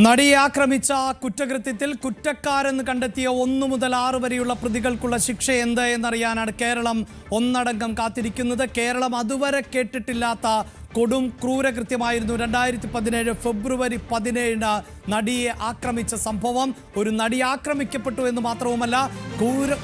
നടിയെ ആക്രമിച്ച കുറ്റകൃത്യത്തിൽ കുറ്റക്കാരെന്ന് കണ്ടെത്തിയ 1 മുതൽ 6 വരെയുള്ള പ്രതികൾക്കുള്ള ശിക്ഷ എന്ത് എന്നറിയാനാണ് കേരളം ഒന്നടങ്കം കാത്തിരിക്കുന്നത്. കേരളം അതുവരെ കേട്ടിട്ടില്ലാത്ത കൊടും ക്രൂരകൃത്യമായിരുന്നു 2017 ഫെബ്രുവരി 17 നടിയെ ആക്രമിച്ച സംഭവം. ഒരു നടി ആക്രമിക്കപ്പെട്ടു എന്ന് മാത്രവുമല്ല,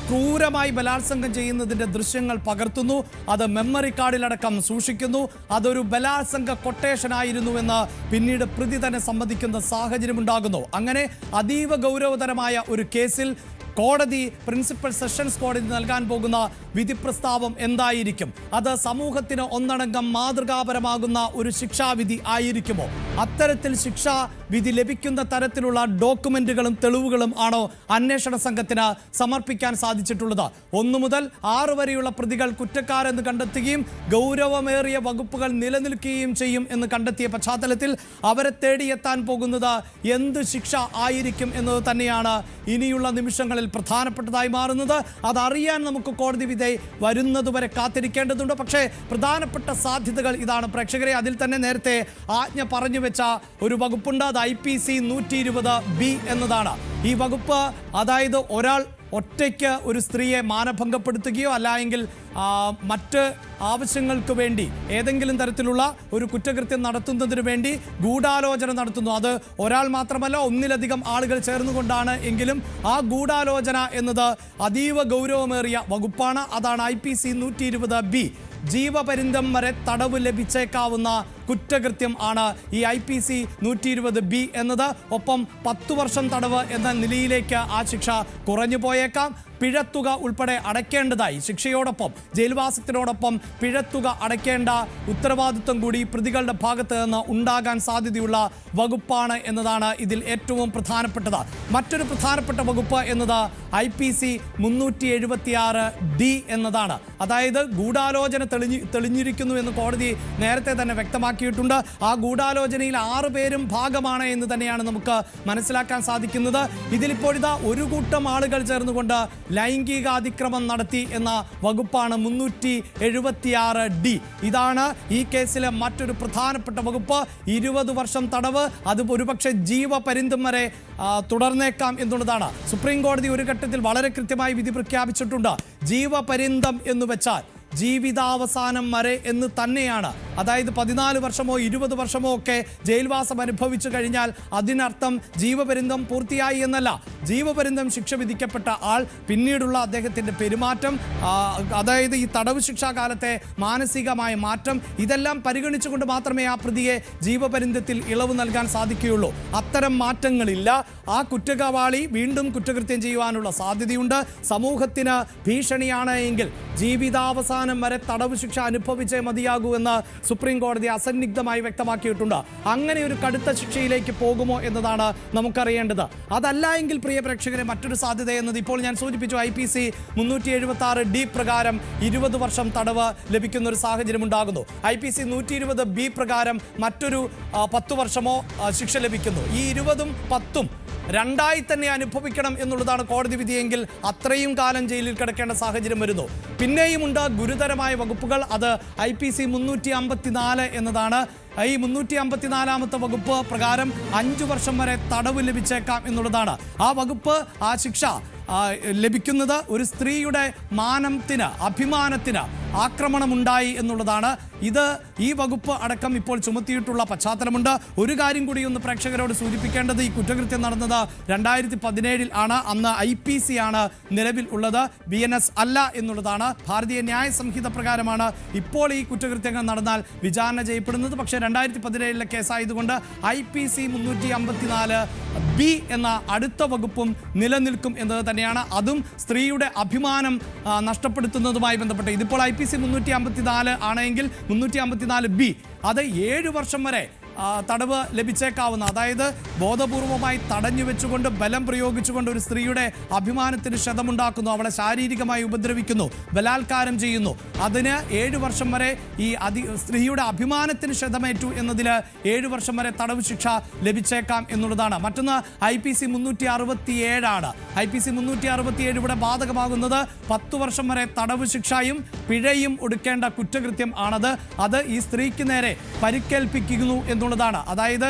ക്രൂരമായി ബലാത്സംഗം ചെയ്യുന്നതിൻ്റെ ദൃശ്യങ്ങൾ പകർത്തുന്നു. അത് മെമ്മറി കാർഡിലടക്കം സൂക്ഷിക്കുന്നു. അതൊരു ബലാത്സംഗ കൊട്ടേഷനായിരുന്നുവെന്ന് പിന്നീട് പ്രതി തന്നെ സമ്മതിക്കുന്ന സാഹചര്യമുണ്ടാകുന്നു. അങ്ങനെ അതീവ ഗൗരവതരമായ ഒരു കേസിൽ കോടതി, പ്രിൻസിപ്പൽ സെഷൻസ് കോടതി നൽകാൻ പോകുന്ന വിധി പ്രസ്താവം എന്തായിരിക്കും? അത് സമൂഹത്തിന് ഒന്നടങ്കം മാതൃകാപരമാകുന്ന ഒരു ശിക്ഷാവിധി ആയിരിക്കുമോ? അത്തരത്തിൽ ശിക്ഷാവിധി ലഭിക്കുന്ന തരത്തിലുള്ള ഡോക്യുമെന്റുകളും തെളിവുകളും ആണോ അന്വേഷണ സംഘത്തിന് സമർപ്പിക്കാൻ സാധിച്ചിട്ടുള്ളത്? 1 മുതൽ 6 വരെയുള്ള പ്രതികൾ കുറ്റക്കാരെന്ന് കണ്ടെത്തുകയും ഗൗരവമേറിയ വകുപ്പുകൾ നിലനിൽക്കുകയും ചെയ്യും എന്ന് കണ്ടെത്തിയ പശ്ചാത്തലത്തിൽ അവരെ തേടിയെത്താൻ പോകുന്നത് എന്ത് ശിക്ഷ ആയിരിക്കും എന്നത് തന്നെയാണ് ഇനിയുള്ള നിമിഷങ്ങളിൽ പ്രധാനപ്പെട്ടതായി മാറുന്നത്. അതറിയാൻ നമുക്ക് കോടതി വിധി വരുന്നതുവരെ കാത്തിരിക്കേണ്ടതുണ്ട്. പക്ഷേ പ്രധാനപ്പെട്ട സാധ്യതകൾ ഇതാണ് പ്രേക്ഷകരെ. അതിൽ തന്നെ നേരത്തെ ആജ്ഞ പറഞ്ഞു വെച്ച ഒരു വകുപ്പുണ്ട്. അത് IPC 120B എന്നതാണ്. ഈ വകുപ്പ്, അതായത് ഒരാൾ ഒറ്റയ്ക്ക് ഒരു സ്ത്രീയെ മാനഭംഗപ്പെടുത്തുകയോ അല്ലെങ്കിൽ മറ്റ് ആവശ്യങ്ങൾക്ക് വേണ്ടി ഏതെങ്കിലും തരത്തിലുള്ള ഒരു കുറ്റകൃത്യം നടത്തുന്നതിന് വേണ്ടി ഗൂഢാലോചന നടത്തുന്നു. അത് ഒരാൾ മാത്രമല്ല, ഒന്നിലധികം ആളുകൾ ചേർന്നുകൊണ്ടാണ് എങ്കിലും ആ ഗൂഢാലോചന എന്നത് അതീവ ഗൗരവമേറിയ വകുപ്പാണ്. അതാണ് IPC 120B. ജീവപര്യന്തം വരെ തടവ് ലഭിച്ചേക്കാവുന്ന കുറ്റകൃത്യം ആണ് ഈ IPC 120B എന്നത്. ഒപ്പം 10 വർഷം തടവ് എന്ന നിലയിലേക്ക് ആ ശിക്ഷ കുറഞ്ഞു പോയേക്കാം. പിഴത്തുക ഉൾപ്പെടെ അടയ്ക്കേണ്ടതായി, ശിക്ഷയോടൊപ്പം ജയിൽവാസത്തിനോടൊപ്പം പിഴത്തുക അടയ്ക്കേണ്ട ഉത്തരവാദിത്വം കൂടി പ്രതികളുടെ ഭാഗത്ത് നിന്ന് ഉണ്ടാകാൻ സാധ്യതയുള്ള വകുപ്പാണ് എന്നതാണ് ഇതിൽ ഏറ്റവും പ്രധാനപ്പെട്ടത്. മറ്റൊരു പ്രധാനപ്പെട്ട വകുപ്പ് എന്നത് IPC 376D എന്നതാണ്. അതായത് ഗൂഢാലോചന തെളിഞ്ഞിരിക്കുന്നു എന്ന് കോടതി നേരത്തെ തന്നെ വ്യക്തമാക്കിയിട്ടുണ്ട്. ആ ഗൂഢാലോചനയിൽ 6 പേരും ഭാഗമാണ് എന്ന് തന്നെയാണ് നമുക്ക് മനസ്സിലാക്കാൻ സാധിക്കുന്നത്. ഇതിലിപ്പോഴിതാ ഒരു കൂട്ടം ആളുകൾ ചേർന്നുകൊണ്ട് ലൈംഗിക അതിക്രമം നടത്തി എന്ന വകുപ്പാണ് 376D. ഇതാണ് ഈ കേസിലെ മറ്റൊരു പ്രധാനപ്പെട്ട വകുപ്പ്. 20 വർഷം തടവ്, അത് ഒരുപക്ഷെ ജീവപര്യന്തം വരെ തുടർന്നേക്കാം എന്നുള്ളതാണ്. സുപ്രീം കോടതി ഒരു ഘട്ടത്തിൽ വളരെ കൃത്യമായി വിധി പ്രഖ്യാപിച്ചിട്ടുണ്ട്. ജീവപര്യന്തം എന്ന് വെച്ചാൽ ജീവിതാവസാനം വരെ എന്ന് തന്നെയാണ്. അതായത് 14 വർഷമോ 20 വർഷമോ ഒക്കെ ജയിൽവാസം അനുഭവിച്ചു കഴിഞ്ഞാൽ അതിനർത്ഥം ജീവപര്യന്തം പൂർത്തിയായി എന്നല്ല. ജീവപര്യന്തം ശിക്ഷ വിധിക്കപ്പെട്ട ആൾ പിന്നീടുള്ള അദ്ദേഹത്തിൻ്റെ പെരുമാറ്റം, അതായത് ഈ തടവ് ശിക്ഷാ കാലത്തെ മാനസികമായ മാറ്റം, ഇതെല്ലാം പരിഗണിച്ചുകൊണ്ട് മാത്രമേ ആ പ്രതിയെ ജീവപര്യന്തത്തിൽ ഇളവ് നൽകാൻ സാധിക്കുകയുള്ളൂ. അത്തരം മാറ്റങ്ങളില്ല. ആ കുറ്റവാളി വീണ്ടും കുറ്റകൃത്യം ചെയ്യുവാനുള്ള സാധ്യതയുണ്ട്. സമൂഹത്തിന് ഭീഷണിയാണ് എങ്കിൽ ജീവിതാവസാനം വരെ തടവ് ശിക്ഷ അനുഭവിച്ചേ മതിയാകൂ എന്ന് സുപ്രീം കോടതി അസന്നിഗ്ധമായി വ്യക്തമാക്കിയിട്ടുണ്ട്. അങ്ങനെ ഒരു കടുത്ത ശിക്ഷയിലേക്ക് പോകുമോ എന്നതാണ് നമുക്കറിയേണ്ടത്. അതല്ല എങ്കിൽ പ്രിയ പ്രേക്ഷകരെ, മറ്റൊരു സാധ്യത എന്നത് ഇപ്പോൾ ഞാൻ സൂചിപ്പിച്ചു, IPC 376D പ്രകാരം 20 വർഷം തടവ് ലഭിക്കുന്ന ഒരു സാഹചര്യം ഉണ്ടാകുന്നു. IPC 120B പ്രകാരം മറ്റൊരു 10 വർഷമോ ശിക്ഷ ലഭിക്കുന്നു. ഈ 20ഉം 10ഉം രണ്ടായി തന്നെ അനുഭവിക്കണം എന്നുള്ളതാണ് കോടതി വിധിയെങ്കിൽ അത്രയും കാലം ജയിലിൽ കിടക്കേണ്ട സാഹചര്യം വരുന്നു. പിന്നെയുമുണ്ട് ഗുരുതരമായ വകുപ്പുകൾ. അത് IPC 354 എന്നതാണ്. ഈ 354ാമത്തെ വകുപ്പ് പ്രകാരം 5 വർഷം വരെ തടവ് ലഭിച്ചേക്കാം എന്നുള്ളതാണ്. ആ വകുപ്പ്, ആ ശിക്ഷ ലഭിക്കുന്നത് ഒരു സ്ത്രീയുടെ മാനത്തിന്, അഭിമാനത്തിന് ആക്രമണമുണ്ടായി എന്നുള്ളതാണ്. ഈ വകുപ്പ് അടക്കം ഇപ്പോൾ ചുമത്തിയിട്ടുള്ള പശ്ചാത്തലമുണ്ട്. ഒരു കാര്യം കൂടി ഒന്ന് പ്രേക്ഷകരോട് സൂചിപ്പിക്കേണ്ടത്, ഈ കുറ്റകൃത്യം നടന്നത് 2017 ആണ്. അന്ന് IPC ആണ് നിലവിൽ ഉള്ളത്, BNS അല്ല എന്നുള്ളതാണ്. ഭാരതീയ ന്യായ സംഹിത പ്രകാരമാണ് ഇപ്പോൾ ഈ കുറ്റകൃത്യങ്ങൾ നടന്നാൽ വിചാരണ ചെയ്യപ്പെടുന്നത്. പക്ഷേ 2017 കേസായതുകൊണ്ട് IPC 354B എന്ന അടുത്ത വകുപ്പും നിലനിൽക്കും എന്നത് തന്നെയാണ്. അതും സ്ത്രീയുടെ അഭിമാനം നഷ്ടപ്പെടുത്തുന്നതുമായി ബന്ധപ്പെട്ട്. ഇതിപ്പോൾ IPC 354 ആണെങ്കിൽ 354B അത് 7 വർഷം വരെ തടവ് ലഭിച്ചേക്കാവുന്ന, അതായത് ബോധപൂർവമായി തടഞ്ഞു വെച്ചുകൊണ്ട് ബലം പ്രയോഗിച്ചുകൊണ്ട് ഒരു സ്ത്രീയുടെ അഭിമാനത്തിന് ക്ഷതമുണ്ടാക്കുന്നു, അവളെ ശാരീരികമായി ഉപദ്രവിക്കുന്നു, ബലാത്കാരം ചെയ്യുന്നു, അതിന് 7 വർഷം വരെ ഈ സ്ത്രീയുടെ അഭിമാനത്തിന് ക്ഷതമേറ്റു എന്നതിൽ 7 വർഷം വരെ തടവ് ശിക്ഷ ലഭിച്ചേക്കാം എന്നുള്ളതാണ്. മറ്റൊന്ന് IPC 367 ആണ്. IPC 367 ഇവിടെ ബാധകമാകുന്നത് 10 വർഷം വരെ തടവ് ശിക്ഷയും പിഴയും ഒടുക്കേണ്ട കുറ്റകൃത്യം ആണത്. അത് ഈ സ്ത്രീക്ക് നേരെ പരിക്കേൽപ്പിക്കുന്നു എന്നുള്ളതാണ്. അതായത്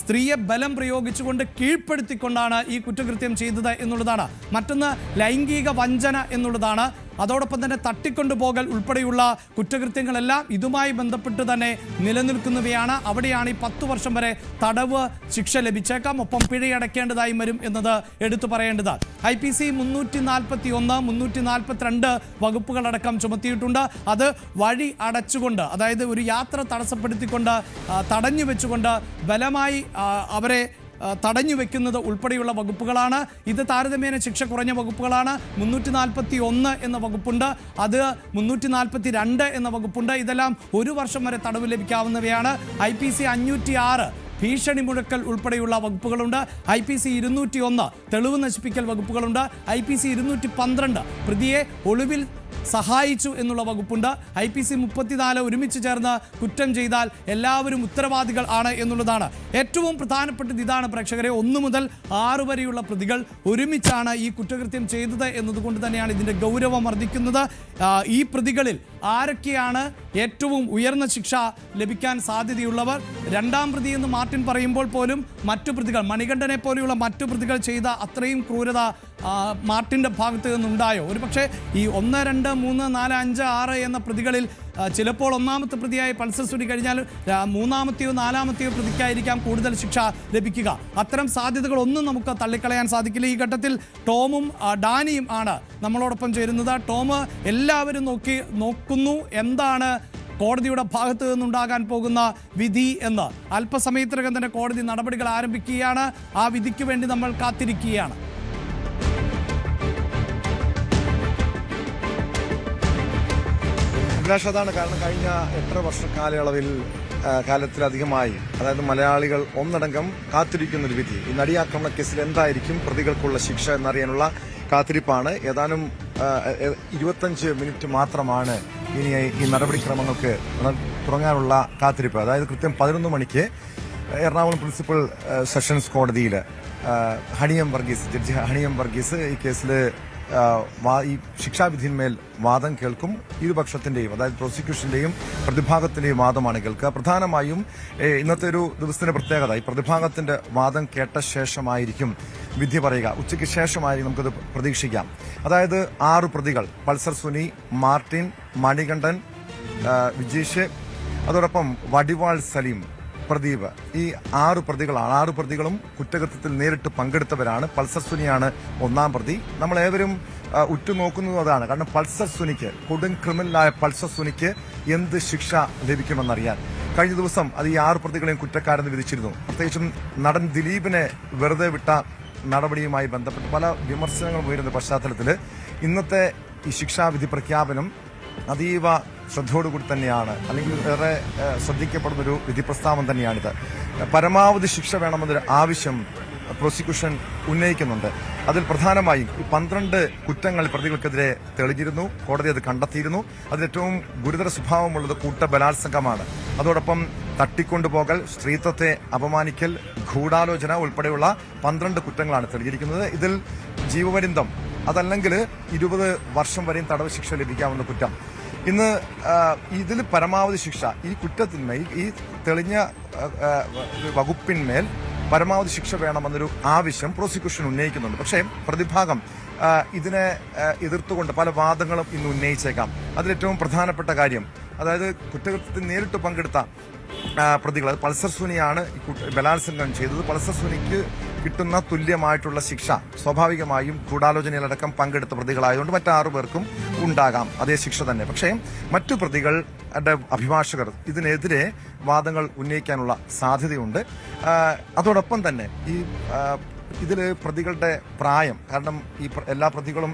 സ്ത്രീയെ ബലം പ്രയോഗിച്ചുകൊണ്ട് കീഴ്പ്പെടുത്തിക്കൊണ്ടാണ് ഈ കുറ്റകൃത്യം ചെയ്തത് എന്നുള്ളതാണ്. മറ്റൊന്ന് ലൈംഗിക വഞ്ചന എന്നുള്ളതാണ്. അതോടൊപ്പം തന്നെ തട്ടിക്കൊണ്ടുപോകൽ ഉൾപ്പെടെയുള്ള കുറ്റകൃത്യങ്ങളെല്ലാം ഇതുമായി ബന്ധപ്പെട്ട് തന്നെ നിലനിൽക്കുന്നവയാണ്. അവിടെയാണ് ഈ 10 വർഷം വരെ തടവ് ശിക്ഷ ലഭിച്ചേക്കാം, ഒപ്പം പിഴയടയ്ക്കേണ്ടതായി വരും എന്നത് എടുത്തു പറയേണ്ടത്. IPC 341, 342 വകുപ്പുകളടക്കം ചുമത്തിയിട്ടുണ്ട്. അത് വഴി അടച്ചുകൊണ്ട്, അതായത് ഒരു യാത്ര തടസ്സപ്പെടുത്തിക്കൊണ്ട്, തടഞ്ഞു വെച്ചുകൊണ്ട് ബലമായി അവരെ തടഞ്ഞു വെക്കുന്നത് ഉൾപ്പെടെയുള്ള വകുപ്പുകളാണ്. ഇത് താരതമ്യേന ശിക്ഷ കുറഞ്ഞ വകുപ്പുകളാണ്. 341 എന്ന വകുപ്പുണ്ട്, അത് 342 എന്ന വകുപ്പുണ്ട്. ഇതെല്ലാം 1 വർഷം വരെ തടവ് ലഭിക്കാവുന്നവയാണ്. IPC 506 ഭീഷണി മുഴക്കൽ ഉൾപ്പെടെയുള്ള വകുപ്പുകളുണ്ട്. IPC 201 തെളിവ് നശിപ്പിക്കൽ വകുപ്പുകളുണ്ട്. IPC 212 പ്രതിയെ ഒളിവിൽ സഹായിച്ചു എന്നുള്ള വകുപ്പുണ്ട്. IPC 34 ഒരുമിച്ച് ചേർന്ന് കുറ്റം ചെയ്താൽ എല്ലാവരും ഉത്തരവാദികൾ ആണ് എന്നുള്ളതാണ്. ഏറ്റവും പ്രധാനപ്പെട്ടത് ഇതാണ് പ്രേക്ഷകരെ, 1 മുതൽ 6 വരെയുള്ള പ്രതികൾ ഒരുമിച്ചാണ് ഈ കുറ്റകൃത്യം ചെയ്തത് എന്നതുകൊണ്ട് തന്നെയാണ് ഇതിൻ്റെ ഗൗരവം വർദ്ധിക്കുന്നത്. ഈ പ്രതികളിൽ ആരൊക്കെയാണ് ഏറ്റവും ഉയർന്ന ശിക്ഷ ലഭിക്കാൻ സാധ്യതയുള്ളവർ? 2ാം പ്രതി എന്ന് മാർട്ടിൻ പറയുമ്പോൾ പോലും മറ്റു പ്രതികൾ, മണികണ്ഠനെ പോലെയുള്ള മറ്റു പ്രതികൾ ചെയ്ത അത്രയും ക്രൂരത മാർട്ടിൻ്റെ ഭാഗത്ത് നിന്നുണ്ടായോ? ഒരു പക്ഷേ ഈ 1, 2, 3, 4, 5, 6 എന്ന പ്രതികളിൽ ചിലപ്പോൾ 1ാമത്തെ പ്രതിയായി പൾസർ സുനി കഴിഞ്ഞാൽ 3ാമത്തെയോ 4ാമത്തെയോ പ്രതിക്കായിരിക്കാം കൂടുതൽ ശിക്ഷ ലഭിക്കുക. അത്തരം സാധ്യതകളൊന്നും നമുക്ക് തള്ളിക്കളയാൻ സാധിക്കില്ല. ഈ ഘട്ടത്തിൽ ടോമും ഡാനിയും ആണ് നമ്മളോടൊപ്പം ചേരുന്നത്. ടോം, എല്ലാവരും നോക്കുന്നു എന്താണ് കോടതിയുടെ ഭാഗത്ത് നിന്നുണ്ടാകാൻ പോകുന്ന വിധി എന്ന്. അല്പസമയത്തിനകം തന്നെ കോടതി നടപടികൾ ആരംഭിക്കുകയാണ്. ആ വിധിക്ക് വേണ്ടി നമ്മൾ കാത്തിരിക്കുകയാണ്. അതാണ് കാരണം കഴിഞ്ഞ 8 വർഷ കാലത്തിലധികമായി, അതായത് മലയാളികൾ ഒന്നടങ്കം കാത്തിരിക്കുന്നൊരു വിധി. ഈ നടിയാക്രമണ കേസിൽ എന്തായിരിക്കും പ്രതികൾക്കുള്ള ശിക്ഷ എന്നറിയാനുള്ള കാത്തിരിപ്പാണ്. ഏതാനും 25 മിനിറ്റ് മാത്രമാണ് ഇനി ഈ നടപടിക്രമങ്ങൾക്ക് തുടങ്ങാനുള്ള കാത്തിരിപ്പ്. അതായത് കൃത്യം 11 മണിക്ക് എറണാകുളം പ്രിൻസിപ്പൽ സെഷൻസ് കോടതിയിൽ ജഡ്ജി ഹണിയം വർഗീസ് ഈ കേസിൽ ഈ ശിക്ഷാവിധിന്മേൽ വാദം കേൾക്കും. ഇരുപക്ഷത്തിന്റെയും, അതായത് പ്രോസിക്യൂഷന്റെയും പ്രതിഭാഗത്തിന്റെയും വാദമാണ് കേൾക്കുക. പ്രധാനമായും ഇന്നത്തെ ഒരു ദിവസത്തിന്റെ പ്രത്യേകത, ഈ പ്രതിഭാഗത്തിന്റെ വാദം കേട്ട ശേഷമായിരിക്കും വിധി പറയുക. ഉച്ചയ്ക്ക് ശേഷമായിരിക്കും നമുക്കത് പ്രതീക്ഷിക്കാം. അതായത് 6 പ്രതികൾ, പൾസർ സുനി, മാർട്ടിൻ, മണികണ്ഠൻ, വിജീഷ്, അതോടൊപ്പം വടിവാൾ സലീം, പ്രദീപ്, ഈ 6 പ്രതികളാണ്. 6 പ്രതികളും കുറ്റകൃത്യത്തിൽ നേരിട്ട് പങ്കെടുത്തവരാണ്. പൾസർ സുനിയാണ് 1ാം പ്രതി. നമ്മളേവരും ഉറ്റുനോക്കുന്നതും അതാണ്. കാരണം പൾസർ സുനിക്ക്, കൊടും ക്രിമിനലായ പൾസർ സുനിക്ക് എന്ത് ശിക്ഷ ലഭിക്കുമെന്നറിയാൻ. കഴിഞ്ഞ ദിവസം അത് ഈ 6 പ്രതികളെയും കുറ്റക്കാരെന്ന് വിധിച്ചിരുന്നു. പ്രത്യേകിച്ചും നടൻ ദിലീപിനെ വെറുതെ വിട്ട നടപടിയുമായി ബന്ധപ്പെട്ട് പല വിമർശനങ്ങളും ഉയരുന്ന പശ്ചാത്തലത്തിൽ ഇന്നത്തെ ഈ ശിക്ഷാവിധി പ്രഖ്യാപനം അതീവ ശ്രദ്ധയോടുകൂടി തന്നെയാണ്, അല്ലെങ്കിൽ ഏറെ ശ്രദ്ധിക്കപ്പെടുന്നൊരു വിധി പ്രസ്താവം തന്നെയാണിത്. പരമാവധി ശിക്ഷ വേണമെന്നൊരു ആവശ്യം പ്രോസിക്യൂഷൻ ഉന്നയിക്കുന്നുണ്ട്. അതിൽ പ്രധാനമായും ഈ 12 കുറ്റങ്ങൾ പ്രതികൾക്കെതിരെ തെളിഞ്ഞിരുന്നു. കോടതി അത് കണ്ടെത്തിയിരുന്നു. അതിലേറ്റവും ഗുരുതര സ്വഭാവമുള്ളത് കൂട്ടബലാത്സംഗമാണ്. അതോടൊപ്പം തട്ടിക്കൊണ്ടുപോകൽ, സ്ത്രീത്വത്തെ അപമാനിക്കൽ, ഗൂഢാലോചന ഉൾപ്പെടെയുള്ള 12 കുറ്റങ്ങളാണ് തെളിഞ്ഞിരിക്കുന്നത്. ഇതിൽ ജീവപര്യന്തം, അതല്ലെങ്കിൽ 20 വർഷം വരെയും തടവ് ശിക്ഷ ലഭിക്കാവുന്ന കുറ്റം. ഇന്ന് ഇതിൽ പരമാവധി ശിക്ഷ ഈ കുറ്റത്തിന്മേൽ, ഈ തെളിഞ്ഞ വകുപ്പിന്മേൽ പരമാവധി ശിക്ഷ വേണമെന്നൊരു ആവശ്യം പ്രോസിക്യൂഷൻ ഉന്നയിക്കുന്നുണ്ട്. പക്ഷേ പ്രതിഭാഗം ഇതിനെ എതിർത്തുകൊണ്ട് പല വാദങ്ങളും ഇന്ന് ഉന്നയിച്ചേക്കാം. അതിലേറ്റവും പ്രധാനപ്പെട്ട കാര്യം, അതായത് കുറ്റകൃത്യത്തിൽ നേരിട്ട് പങ്കെടുത്ത പ്രതികൾ, പൾസർ സുനിയാണ് ബലാത്സംഗം ചെയ്തത്. പൾസർ സുനിക്ക് കിട്ടുന്ന തുല്യമായിട്ടുള്ള ശിക്ഷ സ്വാഭാവികമായും ഗൂഢാലോചനയിലടക്കം പങ്കെടുത്ത പ്രതികളായതുകൊണ്ട് മറ്റ് 6 പേർക്കും ഉണ്ടാകാം അതേ ശിക്ഷ തന്നെ. പക്ഷേ മറ്റു പ്രതികളുടെ അഭിഭാഷകർ ഇതിനെതിരെ വാദങ്ങൾ ഉന്നയിക്കാനുള്ള സാധ്യതയുണ്ട്. അതോടൊപ്പം തന്നെ ഇതിൽ പ്രതികളുടെ പ്രായം, കാരണം ഈ എല്ലാ പ്രതികളും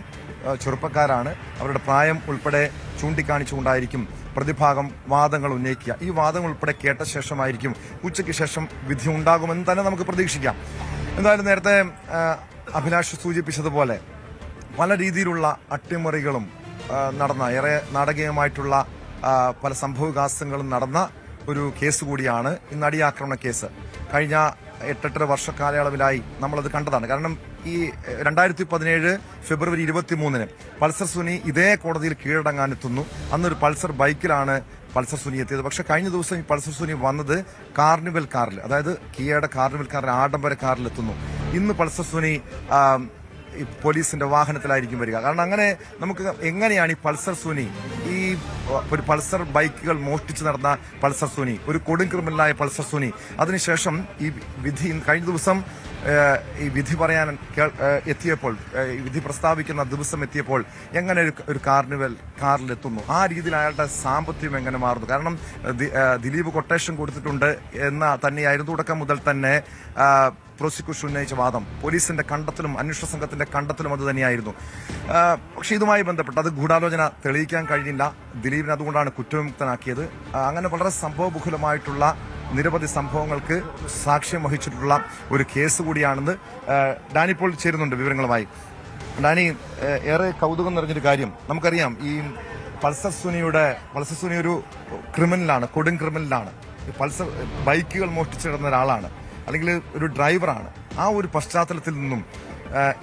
ചെറുപ്പക്കാരാണ്, അവരുടെ പ്രായം ഉൾപ്പെടെ ചൂണ്ടിക്കാണിച്ചുകൊണ്ടായിരിക്കും പ്രതിഭാഗം വാദങ്ങൾ ഉന്നയിക്കുക. ഈ വാദങ്ങൾ ഉൾപ്പെടെ കേട്ട ശേഷമായിരിക്കും ഉച്ചയ്ക്ക് ശേഷം വിധി ഉണ്ടാകുമെന്ന് തന്നെ നമുക്ക് പ്രതീക്ഷിക്കാം. എന്തായാലും നേരത്തെ അഭിലാഷ് സൂചിപ്പിച്ചതുപോലെ പല രീതിയിലുള്ള അട്ടിമറികളും നടന്ന, ഏറെ നാടകീയമായിട്ടുള്ള പല സംഭവവികാസങ്ങളും നടന്ന ഒരു കേസ് കൂടിയാണ് ഈ നടിയാക്രമണ കേസ്. കഴിഞ്ഞ 8 വർഷ കാലയളവിലായി നമ്മളത് കണ്ടതാണ്. കാരണം ഈ 2017 ഫെബ്രുവരി 23 പൾസർ സുനി ഇതേ കോടതിയിൽ കീഴടങ്ങാനെത്തുന്നു. അന്നൊരു പൾസർ ബൈക്കിലാണ് പൾസർ സുനി എത്തിയത്. പക്ഷെ കഴിഞ്ഞ ദിവസം ഈ പൾസർ സുനി വന്നത് കാർണിവൽ കാറിൽ, അതായത് കിയയുടെ കാർണിവൽ കാറിൽ, ആഡംബര കാറിൽ എത്തുന്നു. ഇന്ന് പൾസർ സുനി ഈ പോലീസിന്റെ വാഹനത്തിലായിരിക്കും വരിക. കാരണം അങ്ങനെ നമുക്ക് എങ്ങനെയാണ് ഈ പൾസർ സുനി, ഈ ഒരു പൾസർ ബൈക്കുകൾ മോഷ്ടിച്ചു നടന്ന പൾസർ സുനി, ഒരു കൊടും ക്രിമിനലായ പൾസർ സുനി, അതിനുശേഷം ഈ വിധി കഴിഞ്ഞ ദിവസം ഈ വിധി പറയാൻ എത്തിയപ്പോൾ, ഈ വിധി പ്രസ്താവിക്കുന്ന ദിവസം എത്തിയപ്പോൾ എങ്ങനെ ഒരു കാർണിവൽ കാറിലെത്തുന്നു, ആ രീതിയിൽ അയാളുടെ സാമ്പത്തികം എങ്ങനെ മാറുന്നു? കാരണം ദിലീപ് കൊട്ടേഷൻ കൊടുത്തിട്ടുണ്ട് എന്ന തന്നെയായിരുന്നു തുടക്കം മുതൽ തന്നെ പ്രോസിക്യൂഷൻ ഉന്നയിച്ച വാദം. പോലീസിന്റെ കണ്ടെത്തലും അന്വേഷണ സംഘത്തിന്റെ കണ്ടെത്തലും അത് തന്നെയായിരുന്നു. പക്ഷെ ഇതുമായി ബന്ധപ്പെട്ട് അത് ഗൂഢാലോചന തെളിയിക്കാൻ കഴിഞ്ഞില്ല. ദിലീപിനെ അതുകൊണ്ടാണ് കുറ്റവിമുക്തനാക്കിയത്. അങ്ങനെ വളരെ സംഭവബഹുലമായിട്ടുള്ള നിരവധി സംഭവങ്ങൾക്ക് സാക്ഷ്യം വഹിച്ചിട്ടുള്ള ഒരു കേസ് കൂടിയാണെന്ന് ഡാനി ഇപ്പോൾ ചേരുന്നുണ്ട് വിവരങ്ങളുമായി. ഡാനി, ഏറെ കൗതുകം നിറഞ്ഞൊരു കാര്യം, നമുക്കറിയാം ഈ പൾസർ സുനി ഒരു ക്രിമിനലാണ്, കൊടും ക്രിമിനലാണ്. പൾസർ ബൈക്കുകൾ മോഷ്ടിച്ചിടുന്ന ഒരാളാണ്, അല്ലെങ്കിൽ ഒരു ഡ്രൈവറാണ്. ആ ഒരു പശ്ചാത്തലത്തിൽ നിന്നും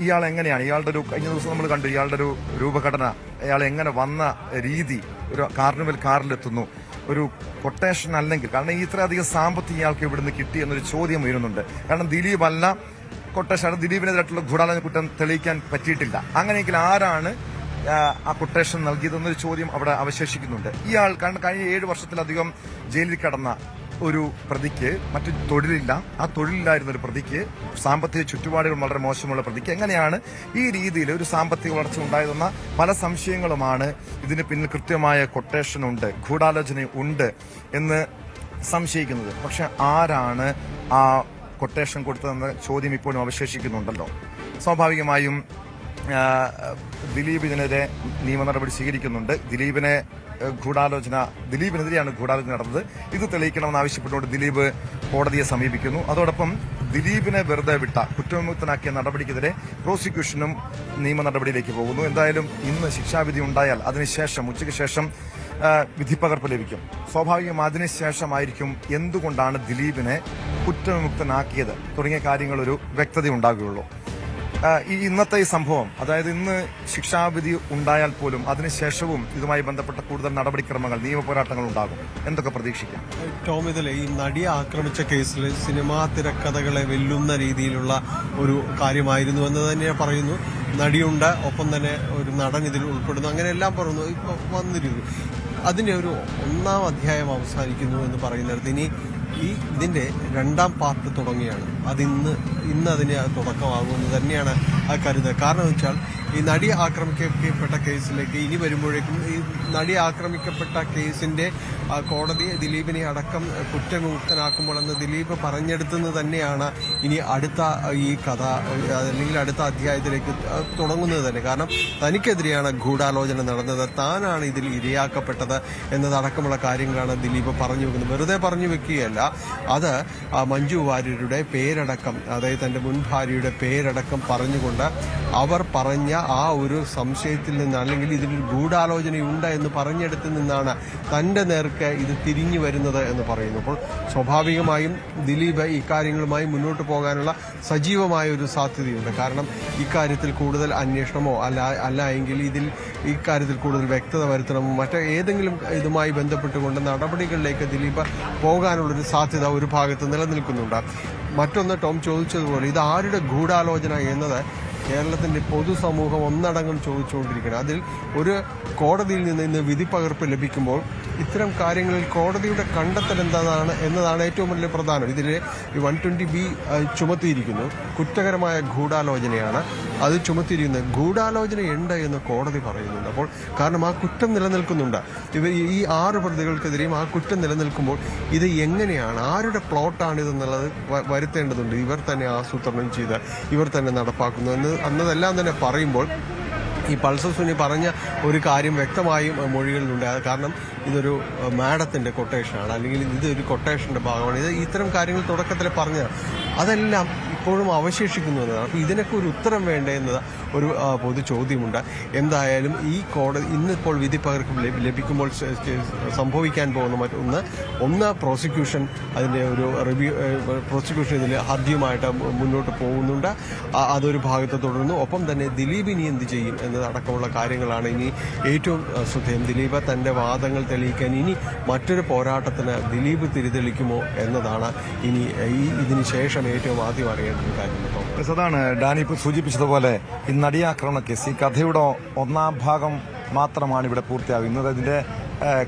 ഇയാൾ എങ്ങനെയാണ്, ഇയാളുടെ ഒരു കഴിഞ്ഞ ദിവസം നമ്മൾ കണ്ടു ഇയാളുടെ ഒരു രൂപഘടന, അയാൾ എങ്ങനെ വന്ന രീതി, ഒരു കാർണിവൽ കാറിലെത്തുന്നു, ഒരു കൊട്ടേഷൻ അല്ലെങ്കിൽ, കാരണം ഇത്രയധികം സാമ്പത്തികം ഇയാൾക്ക് ഇവിടുന്ന് കിട്ടി എന്നൊരു ചോദ്യം ഉയരുന്നുണ്ട്. കാരണം ദിലീപ് അല്ല കൊട്ടേഷൻ, ദിലീപിനെതിരായിട്ടുള്ള ഗൂഢാലോചന കുറ്റം തെളിയിക്കാൻ പറ്റിയിട്ടില്ല. അങ്ങനെയെങ്കിൽ ആരാണ് ആ കൊട്ടേഷൻ നൽകിയതെന്നൊരു ചോദ്യം അവിടെ അവശേഷിക്കുന്നുണ്ട്. ഇയാൾ കാരണം കഴിഞ്ഞ 7 വർഷത്തിലധികം ജയിലിൽ കിടന്ന ഒരു പ്രതിക്ക് മറ്റു തൊഴിലില്ല, ആ തൊഴിലില്ലായിരുന്ന ഒരു പ്രതിക്ക്, സാമ്പത്തിക ചുറ്റുപാടുകൾ വളരെ മോശമുള്ള പ്രതിക്ക് എങ്ങനെയാണ് ഈ രീതിയിൽ ഒരു സാമ്പത്തിക വളർച്ച ഉണ്ടായതെന്ന പല സംശയങ്ങളുമാണ്. ഇതിന് പിന്നിൽ കൃത്യമായ കൊട്ടേഷൻ ഉണ്ട്, ഗൂഢാലോചന ഉണ്ട് എന്ന് സംശയിക്കുന്നത്. പക്ഷെ ആരാണ് ആ കൊട്ടേഷൻ കൊടുത്തതെന്ന ചോദ്യം ഇപ്പോഴും അവശേഷിക്കുന്നുണ്ടല്ലോ. സ്വാഭാവികമായും ദിലീപ് ഇതിനെതിരെ നിയമ നടപടി സ്വീകരിക്കുന്നുണ്ട്. ദിലീപിനെതിരെയാണ് ഗൂഢാലോചന നടന്നത്. ഇത് തെളിയിക്കണമെന്ന് ആവശ്യപ്പെട്ടുകൊണ്ട് ദിലീപ് കോടതിയെ സമീപിക്കുന്നു. അതോടൊപ്പം ദിലീപിനെ വെറുതെ വിട്ട കുറ്റവിമുക്തനാക്കിയ നടപടിക്കെതിരെ പ്രോസിക്യൂഷനും നിയമ നടപടിയിലേക്ക് പോകുന്നു. എന്തായാലും ഇന്ന് ശിക്ഷാവിധി ഉണ്ടായാൽ അതിനുശേഷം ഉച്ചയ്ക്ക് ശേഷം വിധിപ്പകർപ്പ് ലഭിക്കും. സ്വാഭാവികം അതിനുശേഷമായിരിക്കും എന്തുകൊണ്ടാണ് ദിലീപിനെ കുറ്റവിമുക്തനാക്കിയത് തുടങ്ങിയ കാര്യങ്ങളൊരു വ്യക്തത ഉണ്ടാകുകയുള്ളൂ. ഇന്നത്തെ ഈ സംഭവം, അതായത് ഇന്ന് ശിക്ഷാവിധി ഉണ്ടായാൽ പോലും അതിനുശേഷവും ഇതുമായി ബന്ധപ്പെട്ട കൂടുതൽ നടപടിക്രമങ്ങൾ, നിയമപോരാട്ടങ്ങൾ ഉണ്ടാകും. എന്തൊക്കെ പ്രതീക്ഷിക്കാം? ടോം, ഇതിലെ ഈ നടിയെ ആക്രമിച്ച കേസിൽ സിനിമാ തിരക്കഥകളെ വെല്ലുന്ന രീതിയിലുള്ള ഒരു കാര്യമായിരുന്നു എന്ന് തന്നെ പറയുന്നു. നടിയുണ്ട്, ഒപ്പം തന്നെ ഒരു നടൻ ഇതിൽ ഉൾപ്പെടുന്നു, അങ്ങനെ എല്ലാം പറയുന്നു. ഇപ്പൊ വന്നിരുന്നു അതിന്റെ ഒരു 1ാം അധ്യായം അവസാനിക്കുന്നു എന്ന് പറയുന്നിടത്ത് ഇനി ഇതിന്റെ 2ാം പാർട്ട് തുടങ്ങിയാണ്. ഇന്ന് അതിന് തുടക്കമാകുമെന്ന് തന്നെയാണ് ആ കരുതുന്നത്. കാരണം വെച്ചാൽ ഈ നടി ആക്രമിക്കപ്പെട്ട കേസിലേക്ക് ഇനി വരുമ്പോഴേക്കും ഈ നടി ആക്രമിക്കപ്പെട്ട കേസിന്റെ കോടതി ദിലീപിനെ അടക്കം കുറ്റവിമുക്തനാക്കുമ്പോൾ എന്ന് ദിലീപ് പറഞ്ഞെടുത്തെന്ന് തന്നെയാണ് ഇനി അടുത്ത ഈ കഥ അല്ലെങ്കിൽ അടുത്ത അധ്യായത്തിലേക്ക് തുടങ്ങുന്നത് തന്നെ. കാരണം തനിക്കെതിരെയാണ് ഗൂഢാലോചന നടന്നത്, താനാണ് ഇതിൽ ഇരയാക്കപ്പെട്ടത് എന്നതടക്കമുള്ള കാര്യങ്ങളാണ് ദിലീപ് പറഞ്ഞു വെക്കുന്നത്. വെറുതെ പറഞ്ഞു വെക്കുകയല്ല, അത് മഞ്ജു വാര്യരുടെ പേരടക്കം, അതായത് തന്റെ മുൻ ഭാര്യയുടെ പേരടക്കം പറഞ്ഞുകൊണ്ട് അവർ പറഞ്ഞ ആ ഒരു സംശയത്തിൽ നിന്ന്, അല്ലെങ്കിൽ ഇതിൽ ഗൂഢാലോചനയുണ്ട് എന്ന് പറഞ്ഞെടുത്ത് നിന്നാണ് തന്റെ നേർക്ക് ഇത് തിരിഞ്ഞു വരുന്നത് എന്ന് പറയുന്നു. അപ്പോൾ സ്വാഭാവികമായും ദിലീപ് ഇക്കാര്യങ്ങളുമായി മുന്നോട്ട് പോകാനുള്ള സജീവമായ ഒരു സാധ്യതയുണ്ട്. കാരണം ഇക്കാര്യത്തിൽ കൂടുതൽ അന്വേഷണമോ അല്ല എങ്കിൽ ഇക്കാര്യത്തിൽ കൂടുതൽ വ്യക്തത വരുത്തണമോ മറ്റേതെങ്കിലും ഇതുമായി ബന്ധപ്പെട്ടുകൊണ്ട് നടപടികളിലേക്ക് ദിലീപ് പോകാനുള്ളൊരു സാധ്യത ഒരു ഭാഗത്ത് നിലനിൽക്കുന്നുണ്ട്. മറ്റൊന്ന് ടോം ചോദിച്ചതുപോലെ ഇത് ആരുടെ ഗൂഢാലോചന എന്നത് കേരളത്തിന്റെ പൊതുസമൂഹം ഒന്നടങ്കം ചോദിച്ചുകൊണ്ടിരിക്കുകയാണ്. അതിൽ ഒരു കോടതിയിൽ നിന്ന് ഇന്ന് വിധിപ്പകർപ്പ് ലഭിക്കുമ്പോൾ ഇത്തരം കാര്യങ്ങളിൽ കോടതിയുടെ കണ്ടെത്തൽ എന്നതാണ് ഏറ്റവും വലിയ പ്രധാനം. ഇതിൽ 120B ചുമത്തിയിരിക്കുന്നു. കുറ്റകരമായ ഗൂഢാലോചനയാണ് അത് ചുമത്തിയിരിക്കുന്നത്. ഗൂഢാലോചനയുണ്ട് എന്ന് കോടതി പറയുന്നുണ്ട്. അപ്പോൾ കാരണം ആ കുറ്റം നിലനിൽക്കുന്നുണ്ട്. ഈ 6 പ്രതികൾക്കെതിരെയും ആ കുറ്റം നിലനിൽക്കുമ്പോൾ ഇത് എങ്ങനെയാണ്, ആരുടെ പ്ലോട്ടാണിതെന്നുള്ളത് വരുത്തേണ്ടതുണ്ട്. ഇവർ തന്നെ ആസൂത്രണം ചെയ്ത് ഇവർ തന്നെ നടപ്പാക്കുന്നു എന്നതെല്ലാം തന്നെ പറയുമ്പോൾ ഈ പൾസർ സുനി പറഞ്ഞ ഒരു കാര്യം വ്യക്തമായും മൊഴികളിലുണ്ട്. കാരണം ഇതൊരു മാഡത്തിന്റെ കൊട്ടേഷനാണ്, അല്ലെങ്കിൽ ഇതൊരു കൊട്ടേഷന്റെ ഭാഗമാണ്. ഇത്തരം കാര്യങ്ങൾ തുടക്കത്തിൽ പറഞ്ഞതാണ്. അതെല്ലാം ഇപ്പോഴും അവശേഷിക്കുന്നു എന്നതാണ്. അപ്പോൾ ഇതിനൊക്കെ ഒരു ഉത്തരം വേണ്ടത് ഒരു പൊതു ചോദ്യമുണ്ട്. എന്തായാലും ഈ കോടതി ഇന്നിപ്പോൾ വിധി പകർപ്പ് ലഭിക്കുമ്പോൾ സംഭവിക്കാൻ പോകുന്ന ഒന്ന് പ്രോസിക്യൂഷൻ അതിൻ്റെ ഒരു റിവ്യൂ പ്രോസിക്യൂഷൻ ഇതിൽ ഹർജിയുമായിട്ട് മുന്നോട്ട് പോകുന്നുണ്ട്. അതൊരു ഭാഗത്ത് തുടർന്നു. ഒപ്പം തന്നെ ദിലീപ് ഇനി എന്ത് ചെയ്യും എന്നതടക്കമുള്ള കാര്യങ്ങളാണ് ഇനി ഏറ്റവും ശ്രദ്ധേയം. ദിലീപ് തന്റെ വാദങ്ങൾ തെളിയിക്കാൻ ഇനി മറ്റൊരു പോരാട്ടത്തിന് ദിലീപ് തിരിതെളിക്കുമോ എന്നതാണ് ഇനി ഇതിന് ശേഷം ഏറ്റവും ആദ്യം അറിയേണ്ട ഒരു കാര്യം. അതാണ് ഡാനി ഇപ്പോൾ സൂചിപ്പിച്ചതുപോലെ ഈ നടിയാക്രമണ കേസ് ഈ കഥയുടെ ഒന്നാം ഭാഗം മാത്രമാണ് ഇവിടെ പൂർത്തിയാകുന്നത്. അതിന്റെ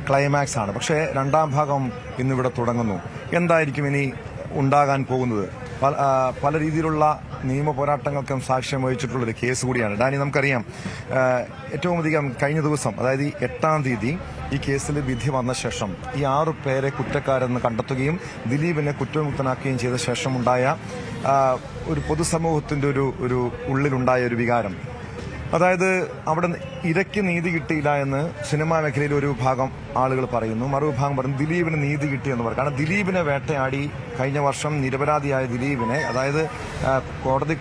ക്ലൈമാക്സ് ആണ്. പക്ഷേ രണ്ടാം ഭാഗം ഇന്നിവിടെ തുടങ്ങുന്നു. എന്തായിരിക്കും ഇനി ഉണ്ടാകാൻ പോകുന്നത്? പല രീതിയിലുള്ള നിയമ പോരാട്ടങ്ങൾക്കും സാക്ഷ്യം വഹിച്ചിട്ടുള്ളൊരു കേസ് കൂടിയാണ്. ഡാനി, നമുക്കറിയാം ഏറ്റവും അധികം കഴിഞ്ഞ ദിവസം, അതായത് 8-ാം തീയതി ഈ കേസിൽ വിധി വന്ന ശേഷം ഈ 6 പേരെ കുറ്റക്കാരെന്ന് കണ്ടെത്തുകയും ദിലീപിനെ കുറ്റവിമുക്തനാക്കുകയും ചെയ്ത ശേഷമുണ്ടായ ഒരു പൊതുസമൂഹത്തിന്റെ ഒരു ഉള്ളിലുണ്ടായ ഒരു വികാരം, അതായത് അവിടെ ഇരയ്ക്ക് നീതി കിട്ടിയില്ല എന്ന് സിനിമാ മേഖലയിൽ ഒരു ഭാഗം ആളുകൾ പറയുന്നു. മറുവിഭാഗം പറയുന്നു ദിലീപിന് നീതി കിട്ടിയെന്ന് പറയും. കാരണം ദിലീപിനെ വേട്ടയാടി കഴിഞ്ഞ വർഷം നിരപരാധിയായ ദിലീപിനെ, അതായത് കോടതി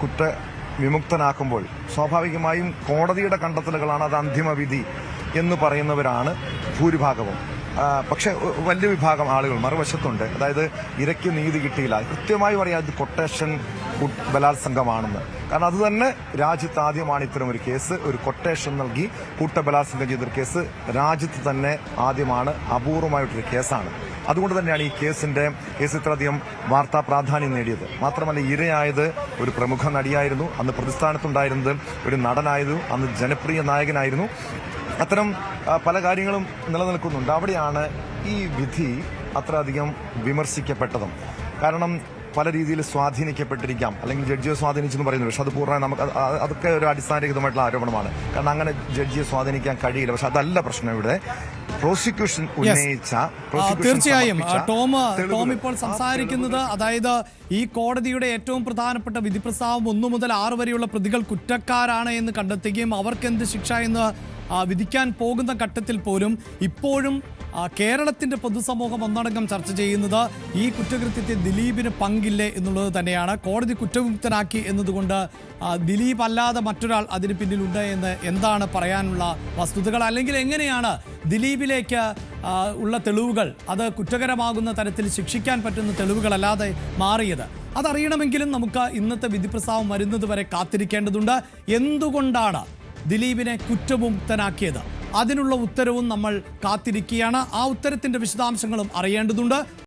വിമുക്തനാക്കുമ്പോൾ സ്വാഭാവികമായും കോടതിയുടെ കണ്ടെത്തലുകളാണ് അത് അന്തിമ വിധി എന്ന് പറയുന്നവരാണ് ഭൂരിഭാഗവും. പക്ഷെ വലിയ വിഭാഗം ആളുകൾ മറുവശത്തുണ്ട്. അതായത് ഇരയ്ക്ക് നീതി കിട്ടിയില്ല, കൃത്യമായി പറയാം ഇത് കൊട്ടേഷൻ ബലാത്സംഗമാണെന്ന്. കാരണം അത് തന്നെ രാജ്യത്ത് ആദ്യമാണ് ഇത്തരം ഒരു കേസ്, ഒരു കൊട്ടേഷൻ നൽകി കൂട്ടബലാത്സംഗം ചെയ്തൊരു കേസ് രാജ്യത്ത് തന്നെ ആദ്യമാണ്, അപൂർവമായിട്ടൊരു കേസാണ്. അതുകൊണ്ട് തന്നെയാണ് ഈ കേസ് ഇത്രയധികം വാർത്താ പ്രാധാന്യം നേടിയത്. മാത്രമല്ല ഇരയായത് ഒരു പ്രമുഖ നടിയായിരുന്നു, അന്ന് പ്രതിസ്ഥാനത്തുണ്ടായിരുന്നത് ഒരു നടനായിരുന്നു, അന്ന് ജനപ്രിയ നായകനായിരുന്നു. അത്തരം പല കാര്യങ്ങളും നിലനിൽക്കുന്നുണ്ട്. അവിടെയാണ് ഈ വിധി അത്രയധികം വിമർശിക്കപ്പെട്ടതും. കാരണം പല രീതിയിൽ സ്വാധീനിക്കപ്പെട്ടിരിക്കാം, അല്ലെങ്കിൽ ജഡ്ജിയെ സ്വാധീനിച്ചെന്ന് പറയുന്നു. പക്ഷെ അത് പൂർണ്ണമായി നമുക്ക് അതൊക്കെ ഒരു അടിസ്ഥാനരഹിതമായിട്ടുള്ള ആരോപണമാണ്. കാരണം അങ്ങനെ ജഡ്ജിയെ സ്വാധീനിക്കാൻ കഴിയില്ല. പക്ഷെ അതല്ല പ്രശ്നം. ഇവിടെ പ്രോസിക്യൂഷൻ ഉന്നയിച്ച തീർച്ചയായും ടോം ഇപ്പോൾ സംസാരിക്കുന്നത്, അതായത് ഈ കോടതിയുടെ ഏറ്റവും പ്രധാനപ്പെട്ട വിധി പ്രസ്താവം 1 മുതൽ 6 വരെയുള്ള പ്രതികൾ കുറ്റക്കാരാണ് എന്ന് കണ്ടെത്തുകയും അവർക്കെന്ത് ശിക്ഷ എന്ന് വിധിക്കാൻ പോകുന്ന ഘട്ടത്തിൽ പോലും ഇപ്പോഴും കേരളത്തിന്റെ പൊതുസമൂഹം ഒന്നടങ്കം ചർച്ച ചെയ്യുന്നത് ഈ കുറ്റകൃത്യത്തിൽ ദിലീപിന് പങ്കില്ലേ എന്നുള്ളത് തന്നെയാണ്. കോടതി കുറ്റവിമുക്തനാക്കി എന്നതുകൊണ്ട് ദിലീപ് അല്ലാതെ മറ്റൊരാൾ അതിന് പിന്നിലുണ്ട് എന്ന് എന്താണ് പറയാനുള്ള വസ്തുതകൾ? അല്ലെങ്കിൽ എങ്ങനെയാണ് ദിലീപിലേക്ക് ഉള്ള തെളിവുകൾ അത് കുറ്റകരമാകുന്ന തരത്തിൽ ശിക്ഷിക്കാൻ പറ്റുന്ന തെളിവുകളല്ലാതെ മാറിയത്? അതറിയണമെങ്കിലും നമുക്ക് ഇന്നത്തെ വിധിപ്രസ്താവം വരുന്നത് വരെ കാത്തിരിക്കേണ്ടതുണ്ട്. എന്തുകൊണ്ടാണ് ദിലീപിനെ കുറ്റവിമുക്തനാക്കിയത്? അതിനുള്ള ഉത്തരവും നമ്മൾ കാത്തിരിക്കുകയാണ്. ആ ഉത്തരത്തിന്റെ വിശദാംശങ്ങളും അറിയേണ്ടതുണ്ട്.